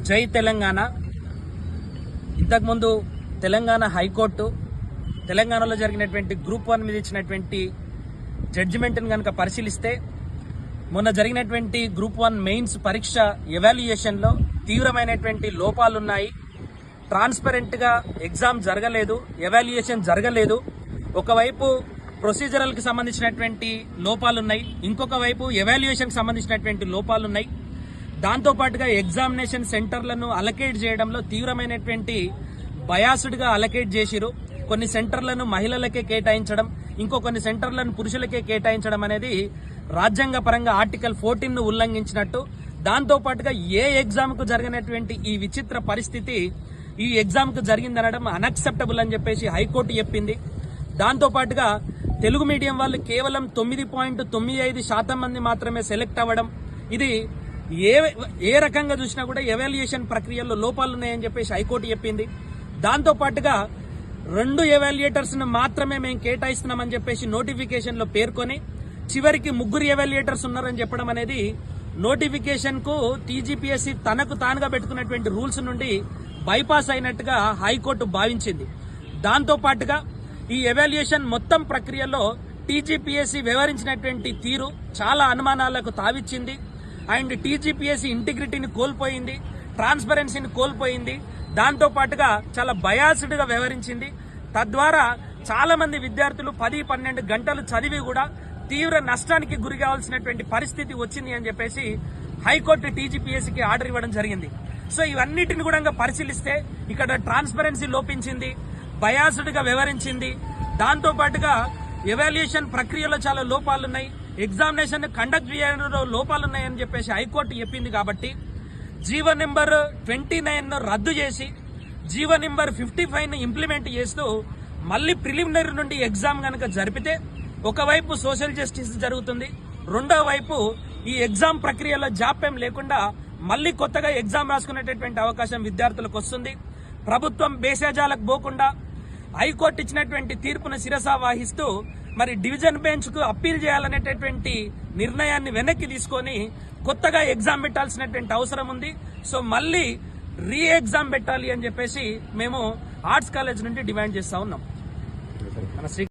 జై తెలంగాణ. ఇంతకుముందు తెలంగాణ హైకోర్టు తెలంగాణలో జరిగినటువంటి గ్రూప్ 1 మీద ఇచ్చినటువంటి జడ్జిమెంట్ని కనుక పరిశీలిస్తే మొన్న జరిగినటువంటి గ్రూప్ 1 మెయిన్స్ పరీక్ష ఎవాల్యుయేషన్లో తీవ్రమైనటువంటి లోపాలున్నాయి. ట్రాన్స్పరెంట్గా ఎగ్జామ్ జరగలేదు, ఎవాల్యుయేషన్ జరగలేదు. ఒకవైపు ప్రొసీజరల్కి సంబంధించినటువంటి లోపాలున్నాయి, ఇంకొక వైపు ఎవాల్యుయేషన్కి సంబంధించినటువంటి లోపాలున్నాయి. దాంతోపాటుగా ఎగ్జామినేషన్ సెంటర్లను అలకేట్ చేయడంలో తీవ్రమైనటువంటి బయాస్డ్గా అలకేట్ చేసిరు. కొన్ని సెంటర్లను మహిళలకే కేటాయించడం, ఇంకో కొన్ని సెంటర్లను పురుషులకే కేటాయించడం అనేది రాజ్యాంగ పరంగా ఆర్టికల్ 14ను ఉల్లంఘించినట్టు. దాంతోపాటుగా ఏ ఎగ్జామ్కు జరిగినటువంటి ఈ విచిత్ర పరిస్థితి ఈ ఎగ్జామ్కు జరిగిందనడం అన్అక్సెప్టబుల్ అని చెప్పేసి హైకోర్టు చెప్పింది. దాంతోపాటుగా తెలుగు మీడియం వాళ్ళు కేవలం 9.95% మంది మాత్రమే సెలెక్ట్ అవ్వడం, ఇది ఏ రకంగా చూసినా కూడా ఎవాల్యుయేషన్ ప్రక్రియలో లోపాలున్నాయని చెప్పేసి హైకోర్టు చెప్పింది. దాంతోపాటుగా 2 ఎవాల్యుయేటర్స్ మాత్రమే మేము కేటాయిస్తున్నామని చెప్పేసి నోటిఫికేషన్ లో పేర్కొని చివరికి 3 ఎవాల్యుయేటర్స్ ఉన్నారని చెప్పడం అనేది నోటిఫికేషన్ కు టీజీపీఎస్సీ తనకు తానుగా పెట్టుకున్నటువంటి రూల్స్ నుండి బైపాస్ అయినట్టుగా హైకోర్టు భావించింది. దాంతోపాటుగా ఈ ఎవాల్యుయేషన్ మొత్తం ప్రక్రియలో టీజీపీఎస్సీ వ్యవహరించినటువంటి తీరు చాలా అనుమానాలకు తావిచ్చింది. అండ్ టీజీపీఎస్సీ ఇంటిగ్రిటీని కోల్పోయింది, ట్రాన్స్పరెన్సీని కోల్పోయింది. దాంతోపాటుగా చాలా బయాస్డ్ గా వ్యవహరించింది. తద్వారా చాలా మంది విద్యార్థులు 10-12 గంటలు చదివి కూడా తీవ్ర నష్టానికి గురి కావాల్సినటువంటి పరిస్థితి వచ్చింది అని చెప్పేసి హైకోర్టు టీజీపీఎస్సీకి ఆర్డర్ ఇవ్వడం జరిగింది. సో ఇవన్నిటిని కూడా పరిశీలిస్తే ఇక్కడ ట్రాన్స్పరెన్సీ లోపించింది, బయాస్డ్ గా వ్యవహరించింది. దాంతోపాటుగా ఎవాల్యుయేషన్ ప్రక్రియలో చాలా లోపాలున్నాయి, ఎగ్జామినేషన్ కండక్ట్ చేయడంలో లోపాలున్నాయని చెప్పేసి హైకోర్టు చెప్పింది. కాబట్టి జీవో నెంబర్ 29 రద్దు చేసి జీవో నెంబర్ 55 ఇంప్లిమెంట్ చేస్తూ మళ్లీ ప్రిలిమినరీ నుండి ఎగ్జామ్ కనుక జరిపితే ఒకవైపు సోషల్ జస్టిస్ జరుగుతుంది, రెండో వైపు ఈ ఎగ్జామ్ ప్రక్రియలో జాప్యం లేకుండా మళ్లీ కొత్తగా ఎగ్జామ్ రాసుకునేటటువంటి అవకాశం విద్యార్థులకు వస్తుంది. ప్రభుత్వం బేసేజాలకు పోకుండా హైకోర్టు ఇచ్చినటువంటి తీర్పును శిరసా వహిస్తూ మరి డివిజన్ బెంచ్ కు అప్పీల్ చేయాలనేటటువంటి నిర్ణయాన్ని వెనక్కి తీసుకొని కొత్తగా ఎగ్జామ్ పెట్టాల్సినటువంటి అవసరం ఉంది. సో మళ్ళీ రీ ఎగ్జామ్ పెట్టాలి అని చెప్పేసి మేము ఆర్ట్స్ కాలేజ్ నుండి డిమాండ్ చేస్తా ఉన్నాం.